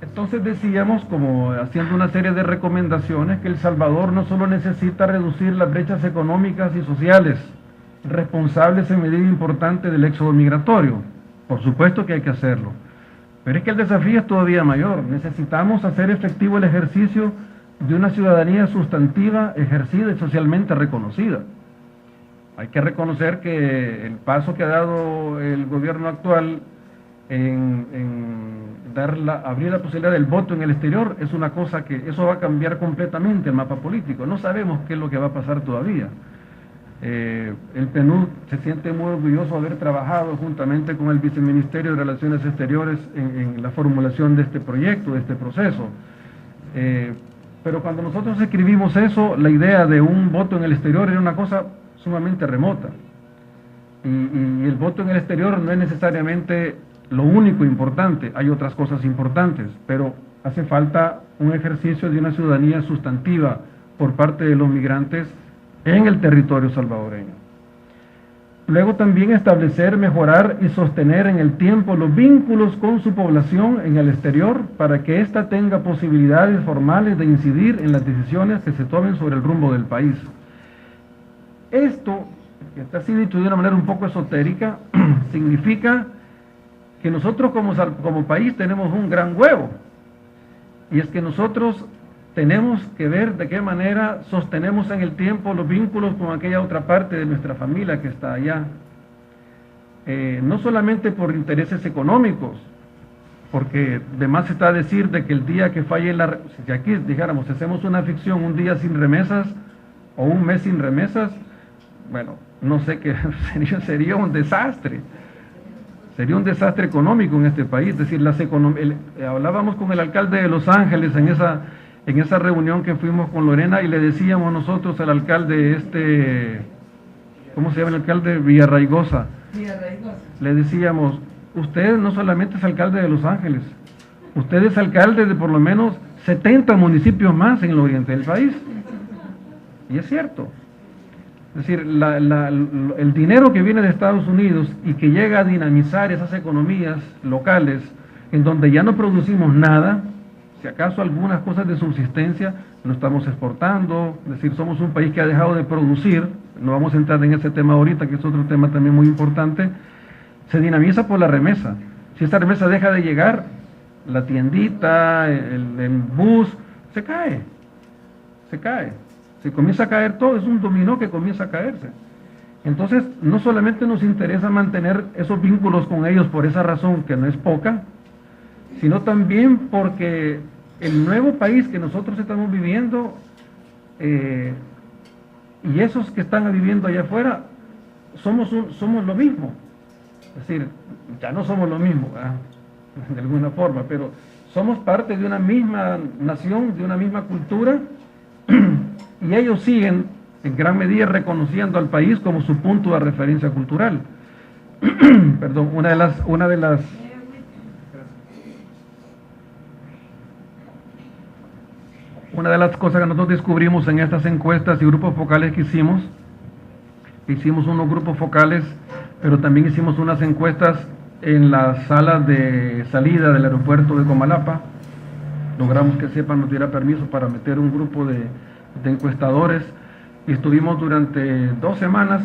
Entonces decíamos, como haciendo una serie de recomendaciones, que El Salvador no solo necesita reducir las brechas económicas y sociales, responsables en medida importante del éxodo migratorio. Por supuesto que hay que hacerlo. Pero es que el desafío es todavía mayor. Necesitamos hacer efectivo el ejercicio de una ciudadanía sustantiva, ejercida y socialmente reconocida. Hay que reconocer que el paso que ha dado el gobierno actual en abrir la posibilidad del voto en el exterior es una cosa que eso va a cambiar completamente el mapa político. No sabemos qué es lo que va a pasar todavía. El PNUD se siente muy orgulloso de haber trabajado juntamente con el Viceministerio de Relaciones Exteriores en la formulación de este proyecto, de este proceso. Pero cuando nosotros escribimos eso, la idea de un voto en el exterior era una cosa sumamente remota. Y el voto en el exterior no es necesariamente lo único importante, hay otras cosas importantes, pero hace falta un ejercicio de una ciudadanía sustantiva por parte de los migrantes en el territorio salvadoreño. Luego también establecer, mejorar y sostener en el tiempo los vínculos con su población en el exterior para que ésta tenga posibilidades formales de incidir en las decisiones que se tomen sobre el rumbo del país. Esto, que está así dicho de una manera un poco esotérica, significa que nosotros como país tenemos un gran huevo, y es que nosotros tenemos que ver de qué manera sostenemos en el tiempo los vínculos con aquella otra parte de nuestra familia que está allá. No solamente por intereses económicos, porque de más está decir de que el día que falle si aquí dijéramos, si hacemos una ficción, un día sin remesas o un mes sin remesas, bueno, no sé qué sería un desastre. Sería un desastre económico en este país. Es decir, hablábamos con el alcalde de Los Ángeles en esa reunión que fuimos con Lorena y le decíamos nosotros al alcalde ¿cómo se llama el alcalde? Villarraigosa. Le decíamos, usted no solamente es alcalde de Los Ángeles, usted es alcalde de por lo menos 70 municipios más en el oriente del país. Y es cierto. Es decir, el dinero que viene de Estados Unidos y que llega a dinamizar esas economías locales en donde ya no producimos nada, si acaso algunas cosas de subsistencia lo estamos exportando, es decir, somos un país que ha dejado de producir, no vamos a entrar en ese tema ahorita, que es otro tema también muy importante, se dinamiza por la remesa. Si esta remesa deja de llegar, la tiendita, el bus, se cae. Se comienza a caer todo, es un dominó que comienza a caerse. Entonces, no solamente nos interesa mantener esos vínculos con ellos por esa razón, que no es poca, sino también porque el nuevo país que nosotros estamos viviendo y esos que están viviendo allá afuera, somos lo mismo. Es decir, ya no somos lo mismo, ¿verdad? De alguna forma, pero somos parte de una misma nación, de una misma cultura, y ellos siguen en gran medida reconociendo al país como su punto de referencia cultural. Perdón, una de las cosas que nosotros descubrimos en estas encuestas y grupos focales que hicimos unos grupos focales, pero también hicimos unas encuestas en las salas de salida del aeropuerto de Comalapa. Logramos que SEPA nos diera permiso para meter un grupo de encuestadores y estuvimos durante 2 semanas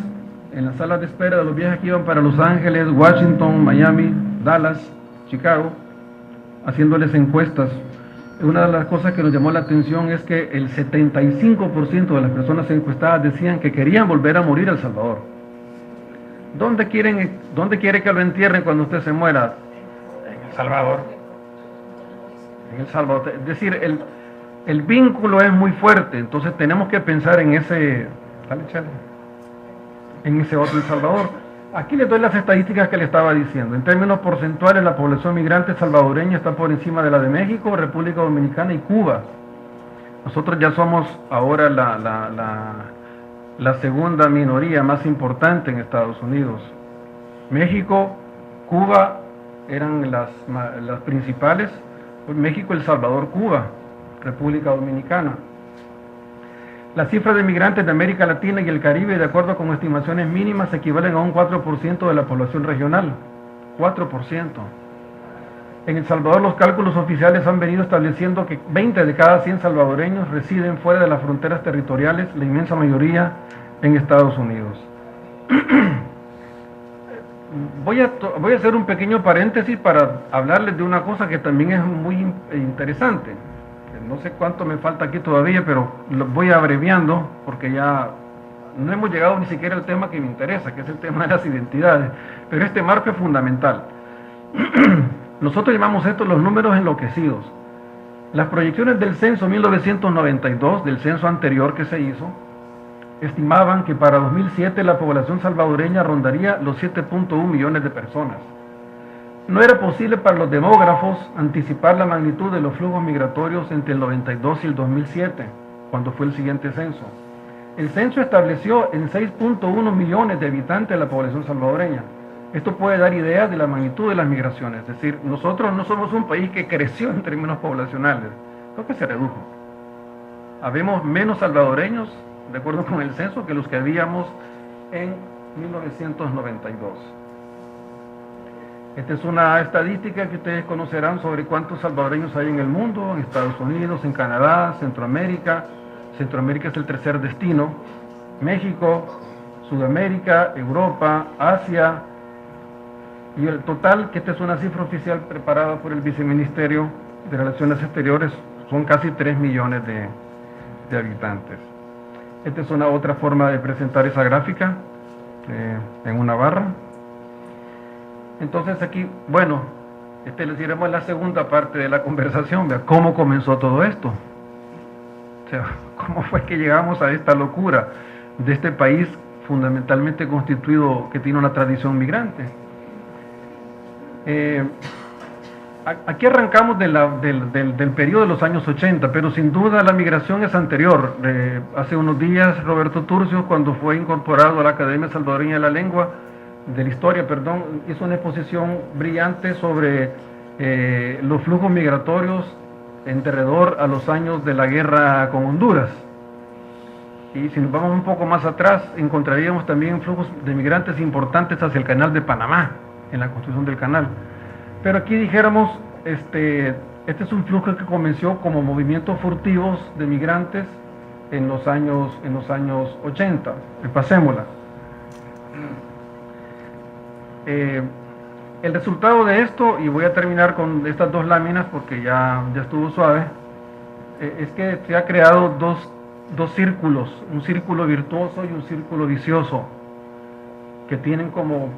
en las salas de espera de los viajes que iban para Los Ángeles, Washington, Miami, Dallas, Chicago, haciéndoles encuestas. Una de las cosas que nos llamó la atención es que el 75% de las personas encuestadas decían que querían volver a morir a El Salvador. ¿Dónde quiere que lo entierren cuando usted se muera? En El Salvador. En El Salvador. Es decir, el vínculo es muy fuerte, entonces tenemos que pensar en ese otro El Salvador. Aquí les doy las estadísticas que le estaba diciendo. En términos porcentuales, la población migrante salvadoreña está por encima de la de México, República Dominicana y Cuba. Nosotros ya somos ahora la segunda minoría más importante en Estados Unidos. México, Cuba eran las principales. México, El Salvador, Cuba, República Dominicana. Las cifras de migrantes de América Latina y el Caribe, de acuerdo con estimaciones mínimas, equivalen a un 4% de la población regional. 4%. En El Salvador los cálculos oficiales han venido estableciendo que 20 de cada 100 salvadoreños residen fuera de las fronteras territoriales, la inmensa mayoría en Estados Unidos. Voy a hacer un pequeño paréntesis para hablarles de una cosa que también es muy interesante. No sé cuánto me falta aquí todavía, pero lo voy abreviando porque ya no hemos llegado ni siquiera al tema que me interesa, que es el tema de las identidades. Pero este marco es fundamental. Nosotros llamamos esto los números enloquecidos. Las proyecciones del censo 1992, del censo anterior que se hizo, estimaban que para 2007 la población salvadoreña rondaría los 7.1 millones de personas. No era posible para los demógrafos anticipar la magnitud de los flujos migratorios entre el 92 y el 2007, cuando fue el siguiente censo. El censo estableció en 6.1 millones de habitantes la población salvadoreña. Esto puede dar idea de la magnitud de las migraciones, es decir, nosotros no somos un país que creció en términos poblacionales, creo que se redujo. Habemos menos salvadoreños, de acuerdo con el censo, que los que habíamos en 1992. Esta es una estadística que ustedes conocerán sobre cuántos salvadoreños hay en el mundo, en Estados Unidos, en Canadá, Centroamérica. Centroamérica es el tercer destino, México, Sudamérica, Europa, Asia, y el total, que esta es una cifra oficial preparada por el Viceministerio de Relaciones Exteriores, son casi 3 millones de habitantes. Esta es una otra forma de presentar esa gráfica en una barra. Entonces aquí, bueno, les diremos la segunda parte de la conversación, ¿vea? ¿Cómo comenzó todo esto? O sea, ¿cómo fue que llegamos a esta locura de este país fundamentalmente constituido que tiene una tradición migrante? Aquí arrancamos del periodo de los años 80, pero sin duda la migración es anterior. Hace unos días Roberto Turcios, cuando fue incorporado a la Academia Salvadoreña de la Lengua, de la Historia, perdón, hizo una exposición brillante sobre los flujos migratorios en derredor a los años de la guerra con Honduras. Y si nos vamos un poco más atrás, encontraríamos también flujos de migrantes importantes hacia el canal de Panamá, en la construcción del canal. Pero aquí dijéramos, este es un flujo que comenzó como movimientos furtivos de migrantes en los años 80. Pasémosla. El resultado de esto, y voy a terminar con estas dos láminas porque ya estuvo suave, es que se ha creado dos círculos, un círculo virtuoso y un círculo vicioso, que tienen como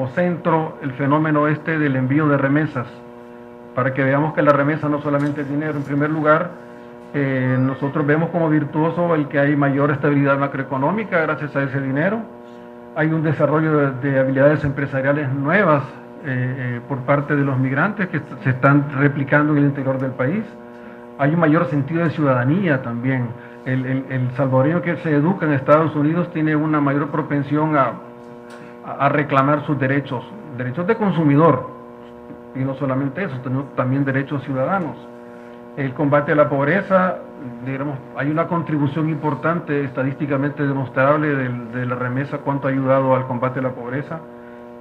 centro el fenómeno del envío de remesas, para que veamos que la remesa no solamente es dinero. En primer lugar, nosotros vemos como virtuoso el que hay mayor estabilidad macroeconómica gracias a ese dinero. Hay un desarrollo de habilidades empresariales nuevas por parte de los migrantes que se están replicando en el interior del país. Hay un mayor sentido de ciudadanía también. El salvadoreño que se educa en Estados Unidos tiene una mayor propensión a reclamar sus derechos de consumidor, y no solamente eso, también derechos ciudadanos. El combate a la pobreza, digamos, hay una contribución importante estadísticamente demostrable de la remesa, cuánto ha ayudado al combate a la pobreza,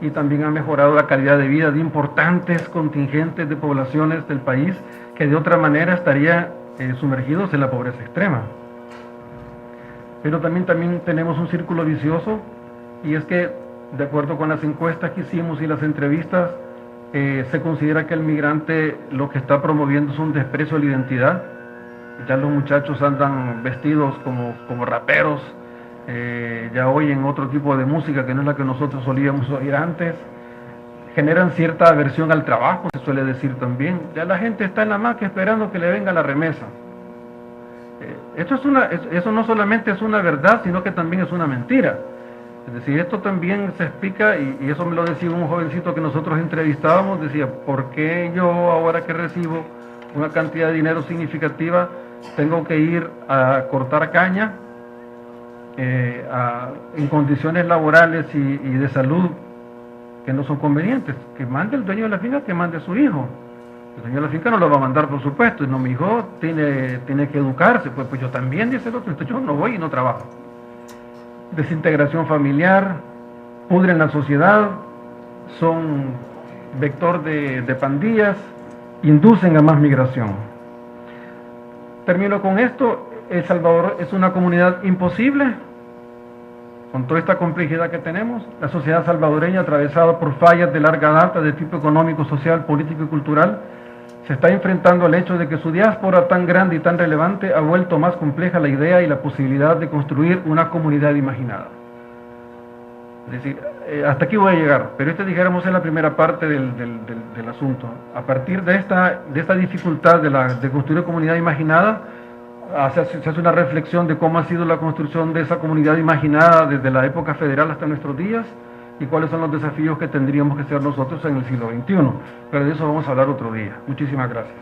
y también ha mejorado la calidad de vida de importantes contingentes de poblaciones del país que de otra manera estarían sumergidos en la pobreza extrema. Pero también tenemos un círculo vicioso, y es que, de acuerdo con las encuestas que hicimos y las entrevistas, se considera que el migrante lo que está promoviendo es un desprecio a la identidad. Ya los muchachos andan vestidos como raperos, ya oyen otro tipo de música que no es la que nosotros solíamos oír antes. Generan cierta aversión al trabajo, se suele decir también. Ya la gente está en la maca esperando que le venga la remesa. Eso no solamente es una verdad, sino que también es una mentira. Es decir, esto también se explica, y eso me lo decía un jovencito que nosotros entrevistábamos, decía, ¿por qué yo ahora que recibo una cantidad de dinero significativa tengo que ir a cortar caña en condiciones laborales y de salud que no son convenientes? Que mande el dueño de la finca, que mande a su hijo. El dueño de la finca no lo va a mandar, por supuesto, y no, mi hijo tiene que educarse, pues yo también, dice el otro, entonces yo no voy y no trabajo. Desintegración familiar, pudren la sociedad, son vector de pandillas, inducen a más migración. Termino con esto. El Salvador es una comunidad imposible, con toda esta complejidad que tenemos. La sociedad salvadoreña, atravesada por fallas de larga data de tipo económico, social, político y cultural, se está enfrentando al hecho de que su diáspora tan grande y tan relevante ha vuelto más compleja la idea y la posibilidad de construir una comunidad imaginada. Es decir, hasta aquí voy a llegar, pero dijéramos es la primera parte del asunto. A partir de esta dificultad de construir comunidad imaginada, se hace una reflexión de cómo ha sido la construcción de esa comunidad imaginada desde la época federal hasta nuestros días y cuáles son los desafíos que tendríamos que hacer nosotros en el siglo XXI. Pero de eso vamos a hablar otro día. Muchísimas gracias.